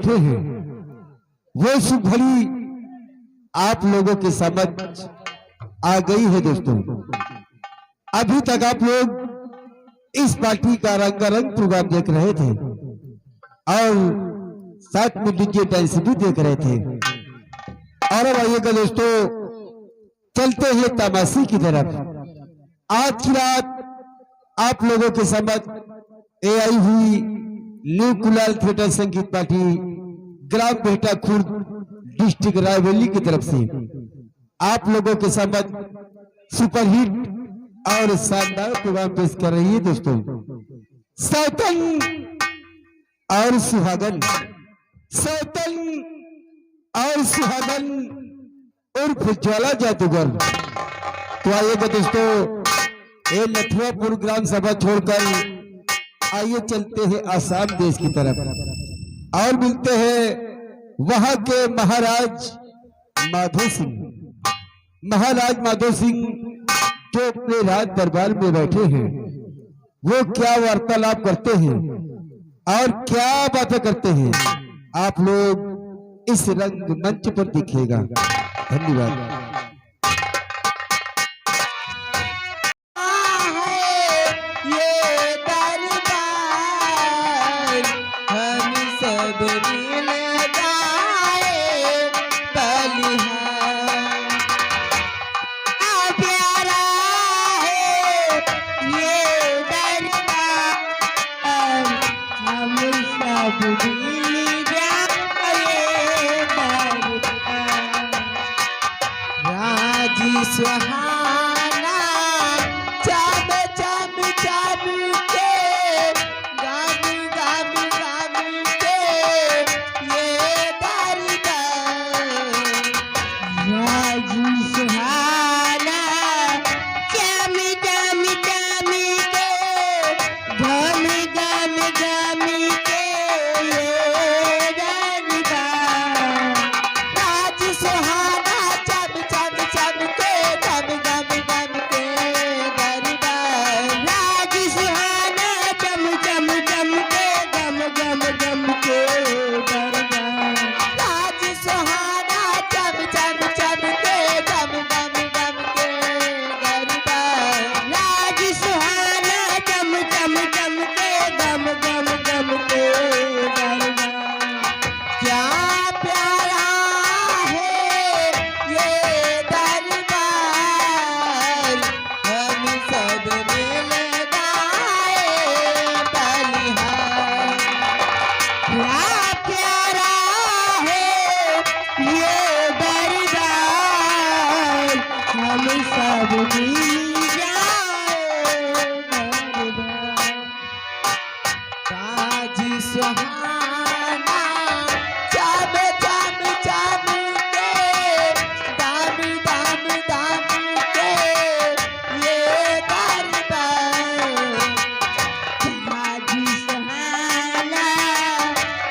बैठे हैं वो सुख घड़ी आप लोगों के समझ आ गई है दोस्तों। अभी तक आप लोग इस पार्टी का रंगारंग प्रोग्राम देख रहे थे और साथ में डीजे डांस भी देख रहे थे। और अब आइएगा दोस्तों, चलते हैं तमाशे की तरफ। आज की रात आप लोगों के समझ ए आई हुई न्यू कुलाल थिएटर संगीत पार्टी ग्राम बेहटा खुर्द डिस्ट्रिक्ट रायबरेली की तरफ से आप लोगों के समझ सुपरहिट और शानदार प्रोग्राम पेश कर रही है दोस्तों। सौतन और सुहागन, सौतन और सुहागन उर्फ ज्वाला जादूगर। तो आइएगा दोस्तों, ये नथुआपुर ग्राम सभा छोड़कर आइए चलते हैं आसाम देश की तरफ और मिलते हैं वहां के महाराज माधो सिंह। महाराज माधो सिंह जो अपने राज दरबार में बैठे हैं, वो क्या वार्तालाप करते हैं और क्या बातें करते हैं, आप लोग इस रंग मंच पर दिखेगा। धन्यवाद। सुहाना चम चम चम के गम गम गम के ये दरबार। राजी सुहाना चम चम चम के गम गम गम के ये दरबार। राजी सुहाना चम चम चम के गम गम गम के दरबार। राजी सुहाना चम चम चम के गम गम गम के दरबार। राजी सुहाना चम चम चम के गम गम गम के दरबार। राजी सुहाना चम चम चम के गम गम गम के दरबार। क्या प्यारा है ये दरबार, हम सब मिल गाए बलिहार। क्या प्यारा है ये दरबार, हम सब मिल जाए दरबार। राजी सुहाना चम चम चम के दाम दाम दाम के ये दरबार। राजी सुहाना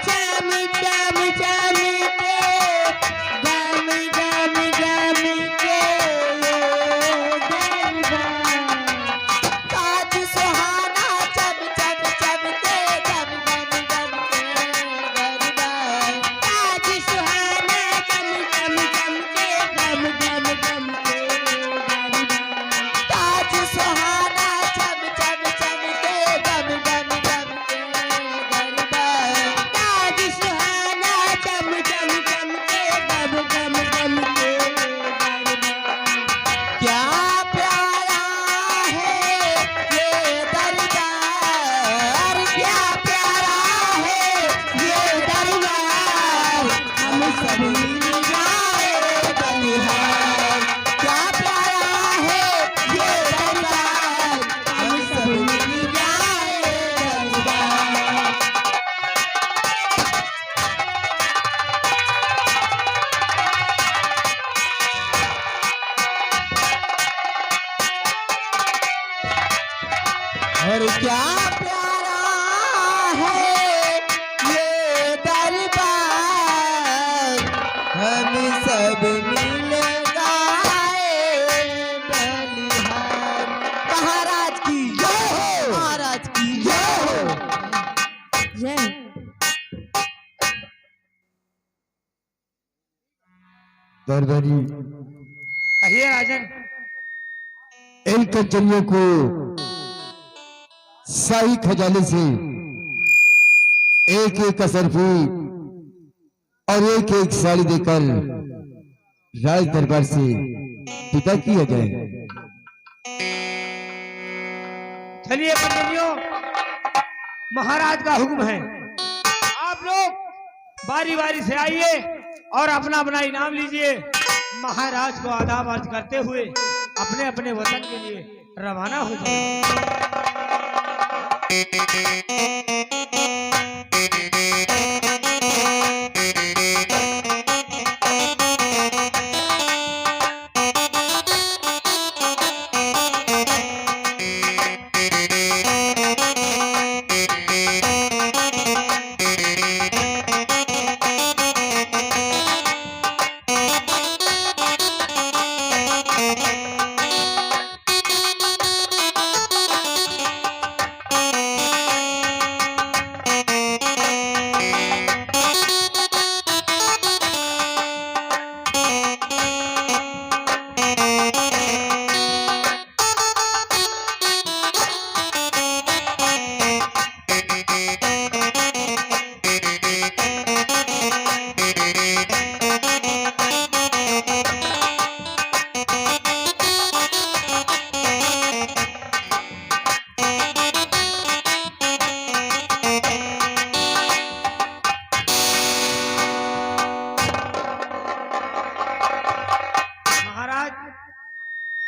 चम चम चम के गम गम गम के ये दरबार। राजी सुहाना चम चम चम के गम गम गम के दरबार। राजी सुहाना चम चम चम के गम गम गम के दरबार। राजी सुहाना चम चम चम के गम गम गम के दरबार। राजी सुहाना चम चम चम के गम गम गम के दरबार। क्या प्यारा है ये दरबार, क्या प्यारा है ये दरबार, हम सब मिल जाए बलिहार। क्या प्यारा है ये दरबार, हम सब मिल जाए दरबार। और क्या प्यारा है ये दरबार, हम सब मिल गाए बलिहार। महाराज की जय हो, महाराज की जय हो। जय दरबारी कहिए राजन। इन कंचनियों को शाही खजाने से एक एक असरफी और एक एक साड़ी देकर राज दरबार से विदा किया जाए। चलिए कंजनियों, महाराज का हुक्म है, आप लोग बारी बारी से आइए और अपना अपना इनाम लीजिए। महाराज को आदाब अर्ज करते हुए अपने अपने वतन के लिए रवाना हो जाए।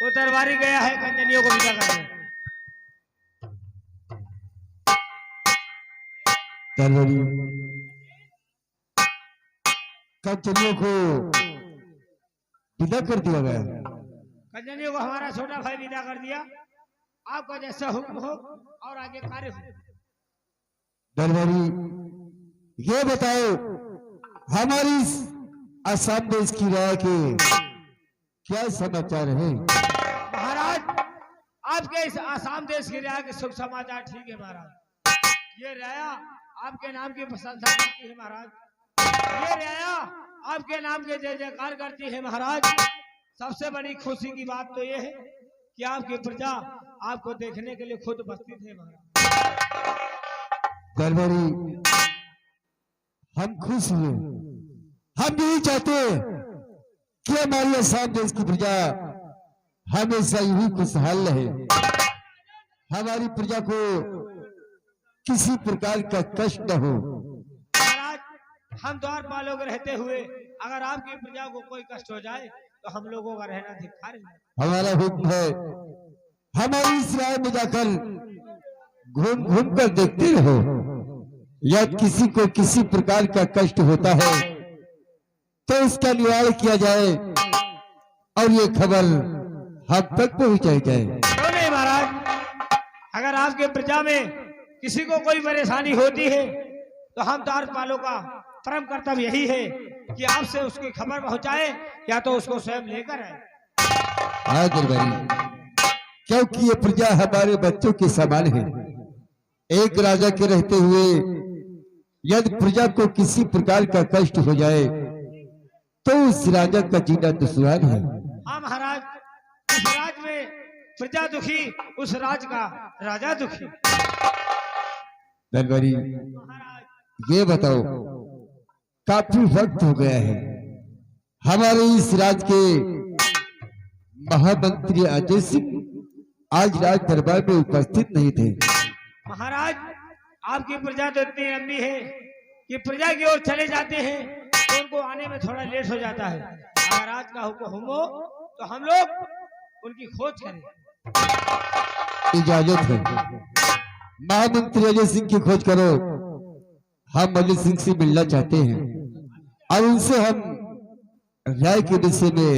वो दरबारी गया है कंजनियों को विदा करने। दरबारी कंचनियों को विदा कर दिया गया। कंजनियों को हमारा छोटा भाई विदा कर दिया। आपका जैसा हुक्म हो और आगे कार्य हो। दरबारी ये बताओ, हमारी इस असम देश की राय के क्या समाचार है? महाराज, आपके इस आसाम देश की राय के शुभ समाचार ठीक है महाराज। ये राया आपके नाम की प्रशंसा करती है महाराज। ये राया आपके नाम के जय जयकार करती है महाराज। सबसे बड़ी खुशी की बात तो ये है कि आपकी प्रजा आपको देखने के लिए खुद उपस्थित है महाराज। दरबारी हम खुश हुए, हम यही चाहते हैं कि हमारी असम देश की प्रजा हमेशा यूं खुशहाल रहे। हमारी प्रजा को किसी प्रकार का कष्ट न हो। महाराज, हम द्वारपालों के रहते हुए अगर आपकी प्रजा को कोई कष्ट हो जाए तो हम लोगों का रहना धिक्कार है। हमारा हुक्म है, हमारी इस राय में जाकर घूम घूम कर देखते रहो। या किसी को किसी प्रकार का कष्ट होता है तो इसका निवारण किया जाए और ये खबर हम तक पहुंचाई जाए। क्यों नहीं महाराज, अगर आपके प्रजा में किसी को कोई परेशानी होती है तो हम द्वारपालों का परम कर्तव्य यही है कि आपसे उसकी खबर पहुंचाए या तो उसको स्वयं लेकर आए। हाँ दरबारी, क्योंकि ये प्रजा हमारे बच्चों के समान है। एक राजा के रहते हुए यदि प्रजा को किसी प्रकार का कष्ट हो जाए तो उस राजा का जीना दुश्वार है। हाँ महाराज, उस राज में प्रजा दुखी, उस राज का राजा दुखी। दरबारी महाराज, ये बताओ, काफी वक्त हो गया है, हमारे इस राज्य के महामंत्री अजय सिंह आज राज दरबार में उपस्थित नहीं थे। महाराज, आपकी प्रजा तो इतनी लंबी है कि प्रजा की ओर चले जाते हैं तो उनको आने में थोड़ा लेट हो जाता है। अगर आज का हुक्म हो तो हम लोग उनकी खोज करें। इजाजत है, महामंत्री अजय सिंह की खोज करो। हम अजय सिंह से मिलना चाहते हैं और उनसे हम राय के विषय में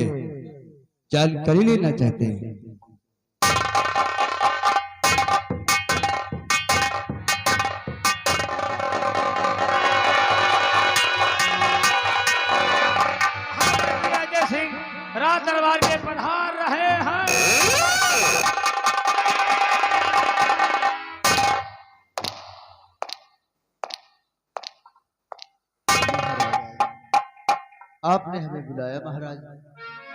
जानकारी लेना चाहते हैं। अजय सिंह राज दरबार के पधार रहे हैं। आपने हमें बुलाया महाराज।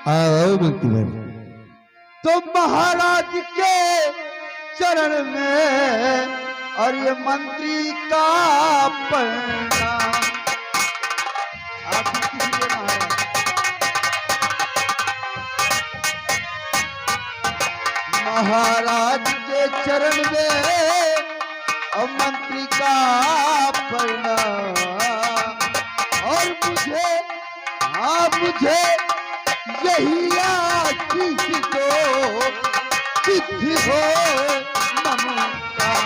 आओ मंत्री भाई। तो महाराज के चरण में और ये मंत्री का प्रणाम। आप कीजिए महाराज। महाराज के चरण में और मंत्री का प्रणाम। और मुझे यही आशीष दो, सिद्धि हो नमस्कार।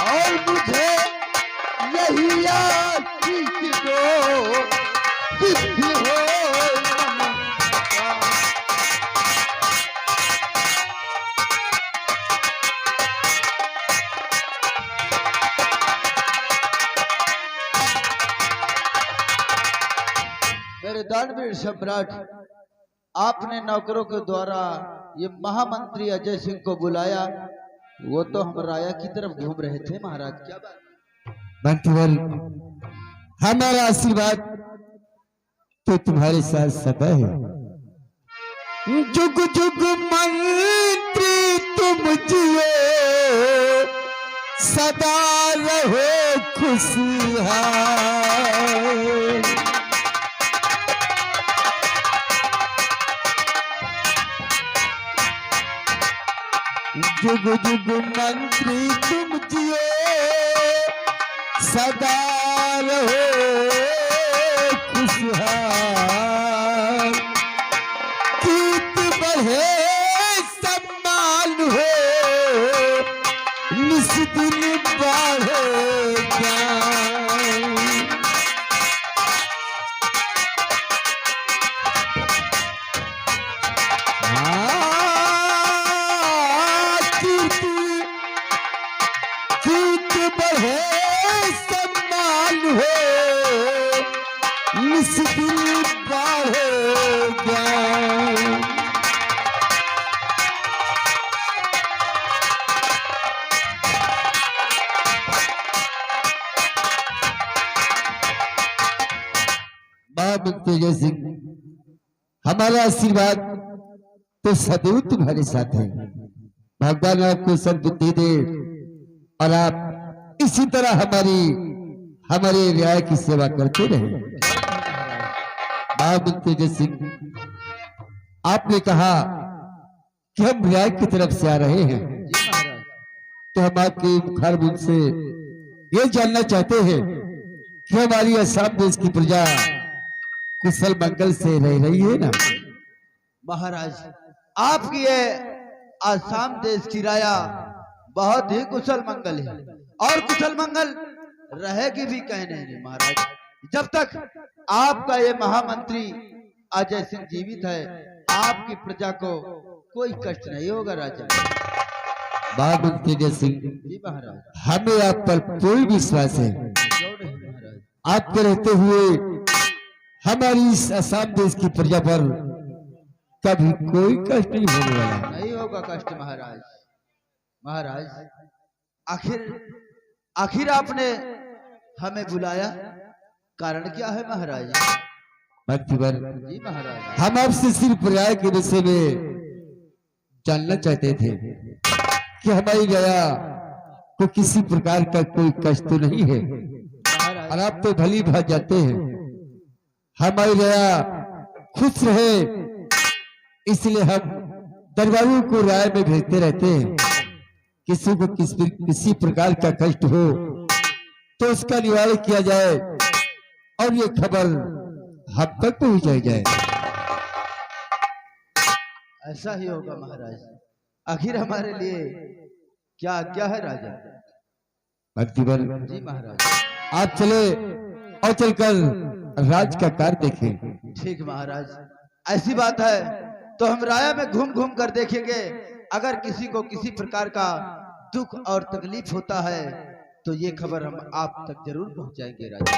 और मुझे यही आशीष दो, सिद्धि हो नमस्कार। मेरे दानवीर सम्राट, आपने नौकरों के द्वारा ये महामंत्री अजय सिंह को बुलाया। वो तो हम राया की तरफ घूम रहे थे महाराज। क्या बात? मंत्रीवर, हमारा आशीर्वाद तो तुम्हारे साथ सदा है। जुग जुग मंत्री तुम जियो, सदा रहो खुशहाल। जुग जुग मंत्री तुम जियो, सदा रहो खुशहाल। कीर्त बढ़े सम्मान हो, निस दिन बढ़े ज्ञान। बढ़े सम्मान हो, निस दिन बढ़े ज्ञान। बाबा तेजस्वी सिंह, हमारा आशीर्वाद तो सदैव तुम्हारे साथ है। भगवान आपको सद्बुद्धि दे और आप इसी तरह हमारे न्याय की सेवा करते रहे। बाबा तेजस्वी सिंह, आपने कहा कि हम न्याय की तरफ से आ रहे हैं, तो हम आपके मुखारबिंद से ये जानना चाहते हैं कि हमारी असम देश की प्रजा कुशल मंगल से रह रही है ना? महाराज, आपकी ये आसाम देश की राया बहुत ही कुशल मंगल है, और कुशल मंगल रहेगी भी कहने नहीं महाराज। जब तक आपका ये महामंत्री अजय सिंह जीवित है, आपकी प्रजा को कोई कष्ट नहीं होगा राजा। बाबा तेजस्वी सिंह जी महाराज, हमें आप पर पूर्ण विश्वास है। महाराज, आपके रहते हुए हमारी इस असम देश की प्रजा पर कभी कोई कष्ट नहीं होने वाला। नहीं होगा कष्ट महाराज। महाराज, आखिर आपने हमें बुलाया, कारण क्या है महाराज? मंत्रीवर, जी महाराज, हम आपसे सिर्फ न्याय के विषय में जानना चाहते थे कि हमारी दया को किसी प्रकार का कोई कष्ट तो नहीं है। महाराज, और आप तो भली भात जाते हैं हमारी दया खुश रहे, इसलिए हम दरबारियों को राय में भेजते रहते हैं। किसी को किसी प्रकार का कष्ट हो तो उसका निवारण किया जाए और ये खबर हम तक पहुंचाई जाए। ऐसा ही होगा महाराज। आखिर हमारे लिए क्या क्या है राजा? मंत्रीवर, जी महाराज, आप चले और चलकर राज का कार्य देखें। ठीक महाराज, ऐसी बात है तो हम राया में घूम घूम कर देखेंगे। अगर किसी को किसी प्रकार का दुख और तकलीफ होता है तो ये खबर हम आप तक जरूर पहुंचाएंगे राजा।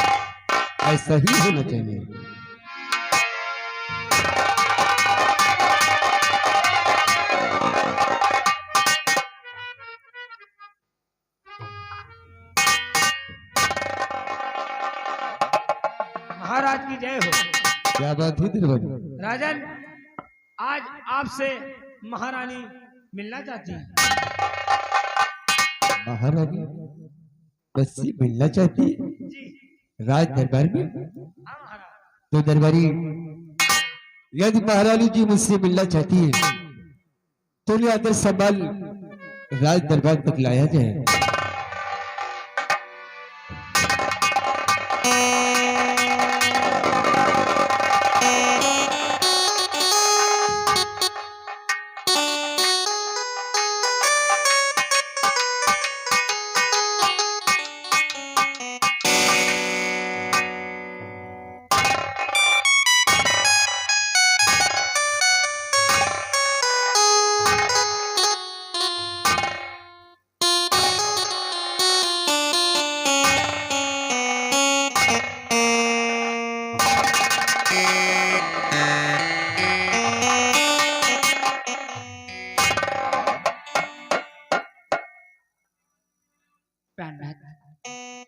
ऐसा ही होना चाहिए। क्या बात है दरबारी? राजन, आज आपसे महारानी मिलना चाहती है। महारानी बस से मिलना चाहती है जी राज दरबार में? हाँ महाराज। तो दरबारी, यदि महारानी जी मुझसे मिलना चाहती है तो उन्हें आदर संभाल राज दरबार तक लाया जाए।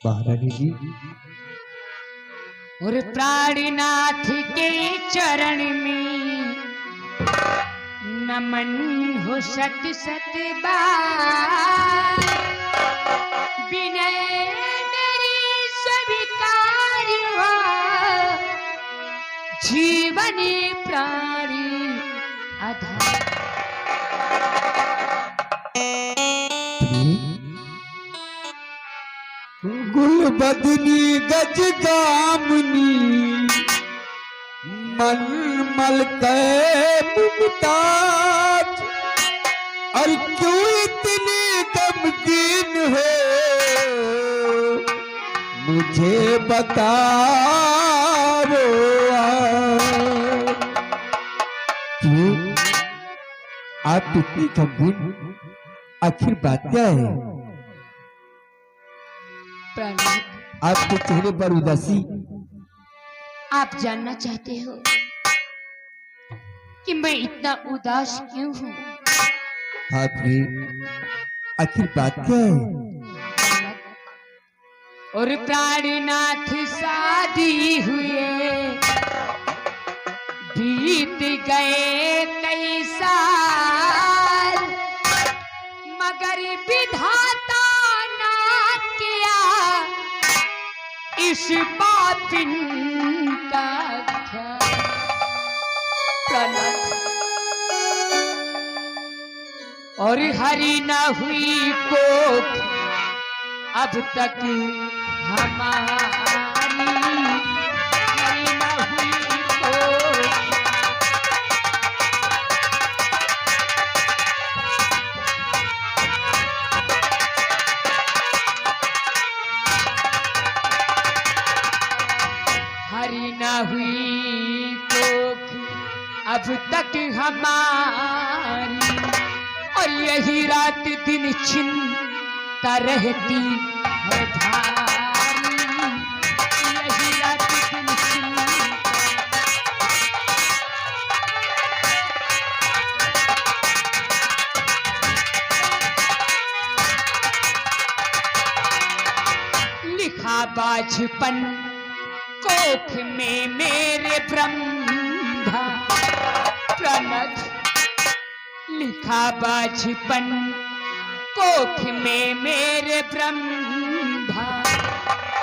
महारानी जी, और प्राणनाथ के चरण में नमन हो सत सत बार, विनय मेरी स्वीकार हो, जीवन प्राणी आधार। गुल बदनी गज गामनी मन मल के मुमताज, और क्यों इतनी गमगीन हो मुझे बता क्यों आप इतनी गमगीन, आखिर बात क्या है? प्रणाम। आपके चेहरे पर उदासी। आप जानना चाहते हो कि मैं इतना उदास क्यों हूँ? आप भी, आखिर बात क्या है? और प्राणनाथ शादी हुए बीत गए कई साल, मगर विधाता ना किया इस पापिन का ख्याल। प्रणत और हरी न हुई कोख अब तक हमारी, हरी न हुई कोख। हरी न हुई कोख अब तक हमारी, और यही रात दिन चिंता रहती है भारी, यही रात दिन चिंता। लिखा बाझपन कोख में मेरे ब्रह्मा, प्रणत लिखा बाझपन कोख में मेरे ब्रह्मा,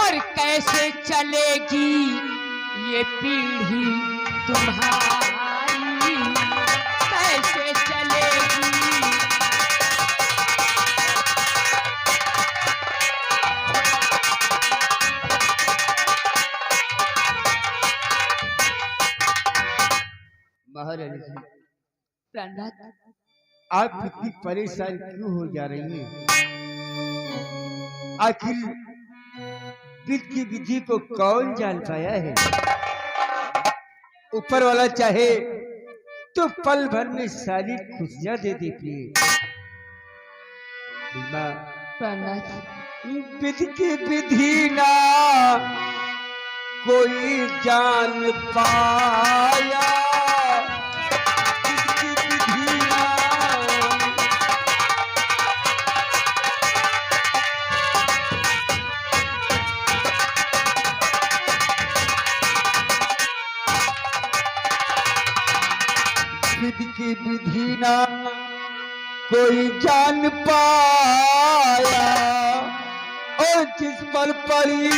और कैसे चलेगी ये पीढ़ी तुम्हारी, कैसे चलेगी। महारानी जी, प्रणत आप इतनी परेशान क्यों हो जा रही हैं? आखिर विधि की विधि को कौन जान पाया है? ऊपर वाला चाहे तो पल भर में सारी खुशियां दे देती है। प्रणत विधि की विधि ना कोई जान पाया, की विधि ना कोई जान पाया, और जिस पर पड़ी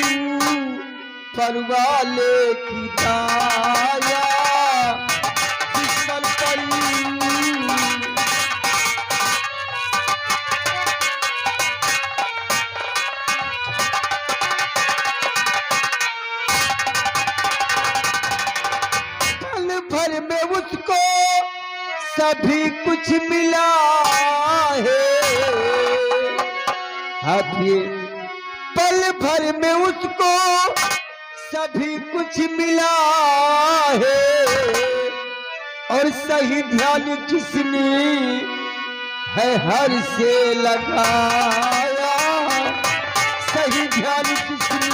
परवाले की दाया, जिस पर पड़ी पल भर में उसको सभी कुछ मिला है। अभी पल भर में उसको सभी कुछ मिला है, और सही ध्यान किसने है हर से लगाया, सही ध्यान किसने।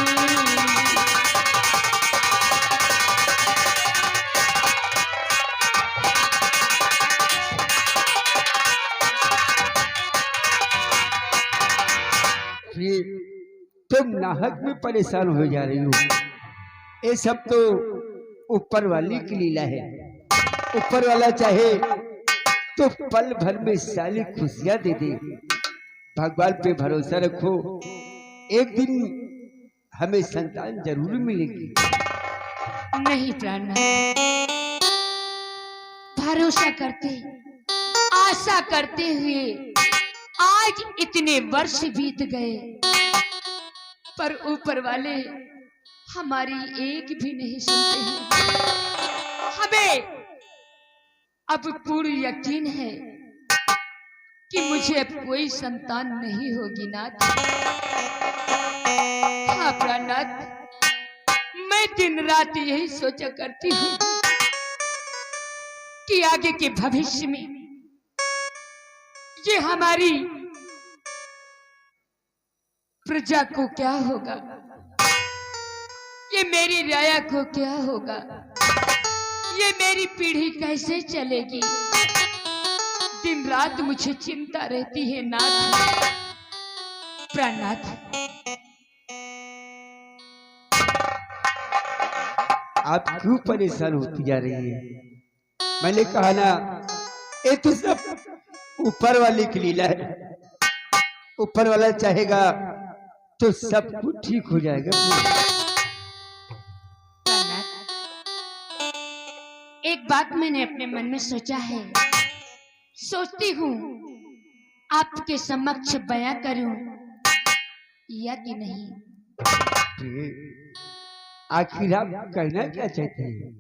तुम नाहक में परेशान हो जा रही हो, ये सब तो ऊपर वाली की लीला है। ऊपर वाला चाहे तो पल भर में सारी खुशियां दे दे। भगवान पे भरोसा रखो, एक दिन हमें संतान जरूर मिलेगी। नहीं प्राणनाथ, भरोसा करते आशा करते हुए आज इतने वर्ष बीत गए, पर ऊपर वाले हमारी एक भी नहीं सुनते हैं। हमें अब पूर्ण यकीन है कि मुझे अब कोई संतान नहीं होगी नाथ। हाँ प्राणनाथ, मैं दिन रात यही सोचा करती हूँ कि आगे के भविष्य में ये हमारी प्रजा को क्या होगा, ये मेरी राया को क्या होगा, ये मेरी पीढ़ी कैसे चलेगी। दिन रात मुझे चिंता रहती है नाथ। प्राणनाथ, आप क्यों परेशान होती जा रही है? मैंने कहा ना, ये तो सब ऊपर वाले की लीला है। ऊपर वाला चाहेगा तो सब कुछ ठीक हो जाएगा। एक बात मैंने अपने मन में सोचा है, सोचती हूँ आपके समक्ष बयां करूं या कि नहीं। आखिर आप कहना क्या चाहते हैं?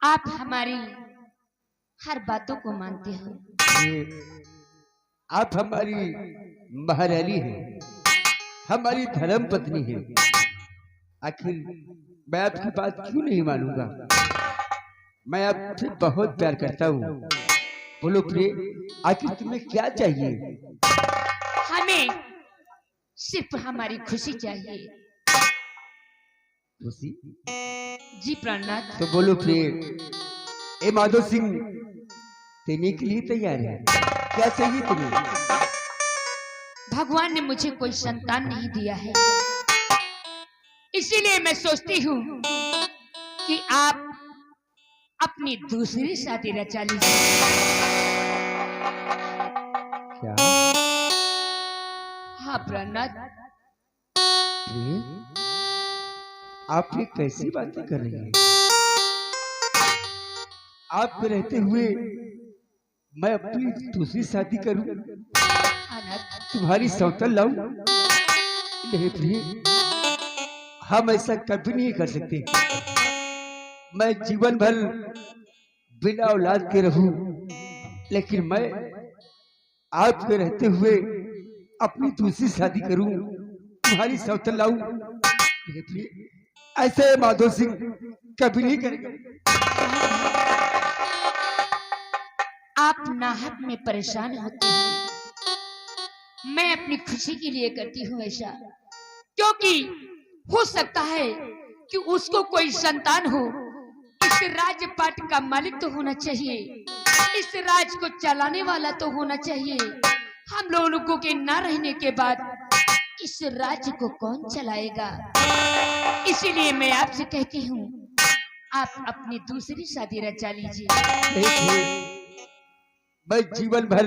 आप हमारी हर बातों को मानते हो। आप हमारी महारानी हैं, हमारी धर्म पत्नी है। आखिर मैं आपकी बात क्यों नहीं मानूंगा? मैं आपसे बहुत प्यार करता हूँ। बोलो प्रिय, आखिर तुम्हें क्या चाहिए? हमें सिर्फ हमारी खुशी चाहिए। खुशी? जी प्राणनाथ। तो बोलो प्रिय, ए माधो सिंह देने के लिए तैयार है। क्या चाहिए तुम्हें? भगवान ने मुझे कोई संतान नहीं दिया है, इसीलिए मैं सोचती हूँ कि आप अपनी दूसरी शादी रचा लीजिए। क्या? हाँ प्राणनाथ। आप ये कैसी बातें कर रही हैं? आप रहते हुए मैं अपनी दूसरी शादी करूं, तुम्हारी सौतन लाऊं? नहीं प्रिय, हम ऐसा कभी नहीं कर सकते। मैं जीवन भर बिना औलाद के रहूं, लेकिन मैं आपके रहते हुए अपनी दूसरी शादी करूं, तुम्हारी सौतन लाऊं? नहीं प्रिय, ऐसे माधो सिंह कभी नहीं करेंगे। आप नाहक में परेशान होते हैं, मैं अपनी खुशी के लिए करती हूँ ऐसा, क्योंकि हो सकता है कि उसको कोई संतान हो। इस राजपाट का मालिक तो होना चाहिए, इस राज को चलाने वाला तो होना चाहिए। हम लोगों के ना रहने के बाद इस राज्य को कौन चलाएगा? इसीलिए मैं आपसे कहती हूँ, आप अपनी दूसरी शादी रचा लीजिए। देखिए, मैं जीवन भर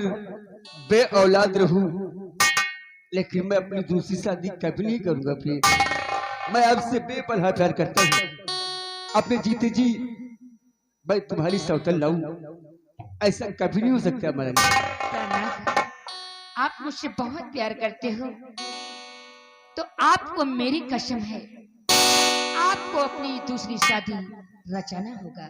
बे औलाद रहूं, लेकिन मैं अपनी दूसरी शादी कभी नहीं करूंगा प्रिय। मैं आपसे बेपनाह प्यार करता हूँ। अपने जीते जी मैं तुम्हारी सौतन लाऊं, ऐसा कभी नहीं हो सकता महारानी। प्राणनाथ, आप मुझसे बहुत प्यार करते हो, तो आपको मेरी कसम है, आपको अपनी दूसरी शादी रचाना होगा।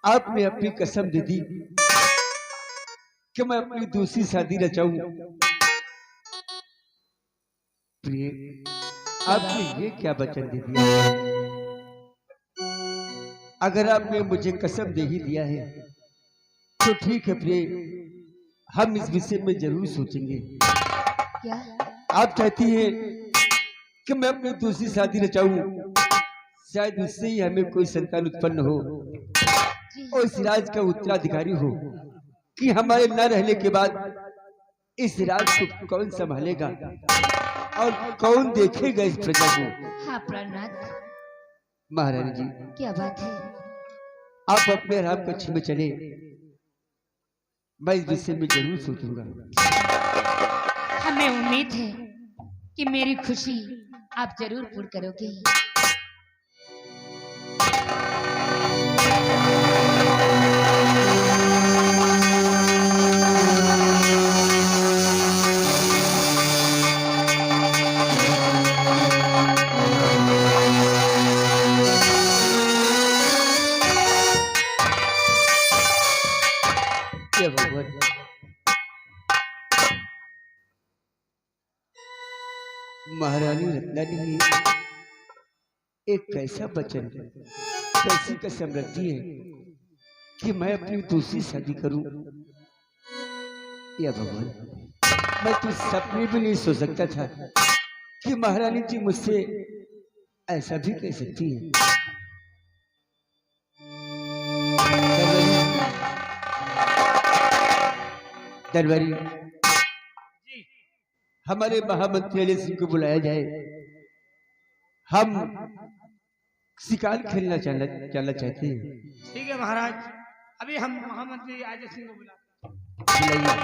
आपने अपनी कसम दे दी कि मैं अपनी दूसरी शादी रचाऊं। प्रिय, आपने ये क्या वचन दे दिया? अगर आपने मुझे कसम दे ही दिया है तो ठीक है प्रिय, हम इस विषय में जरूर सोचेंगे। क्या? आप चाहती हैं कि मैं अपनी दूसरी शादी रचाऊं, शायद उससे ही हमें कोई संतान उत्पन्न हो और इस राज का उत्तराधिकारी हो, कि हमारे न रहने के बाद इस राज को कौन संभालेगा और कौन देखेगा इस प्रजा को। हाँ प्राणनाथ, महारानी जी, क्या बात है? आप अपने राम कक्ष में चले, मैं इस विषय में जरूर सोचूंगा। हमें उम्मीद है कि मेरी खुशी आप जरूर पूर्ण करोगे। हे भगवान, महारानी रत्नानी एक कैसा वचन, कैसी कसम रखती है कि मैं अपनी दूसरी शादी करूं। या भगवान, मैं तो सपने भी नहीं सोच सकता था कि महारानी जी मुझसे ऐसा भी कह सकती है। दरबारी, जी हमारे महामंत्री अली सिंह को बुलाया जाए, हम शिकार खेलना चलना चाहते हैं। ठीक है महाराज, अभी हम महामंत्री अजय सिंह को बुला बुलाइए।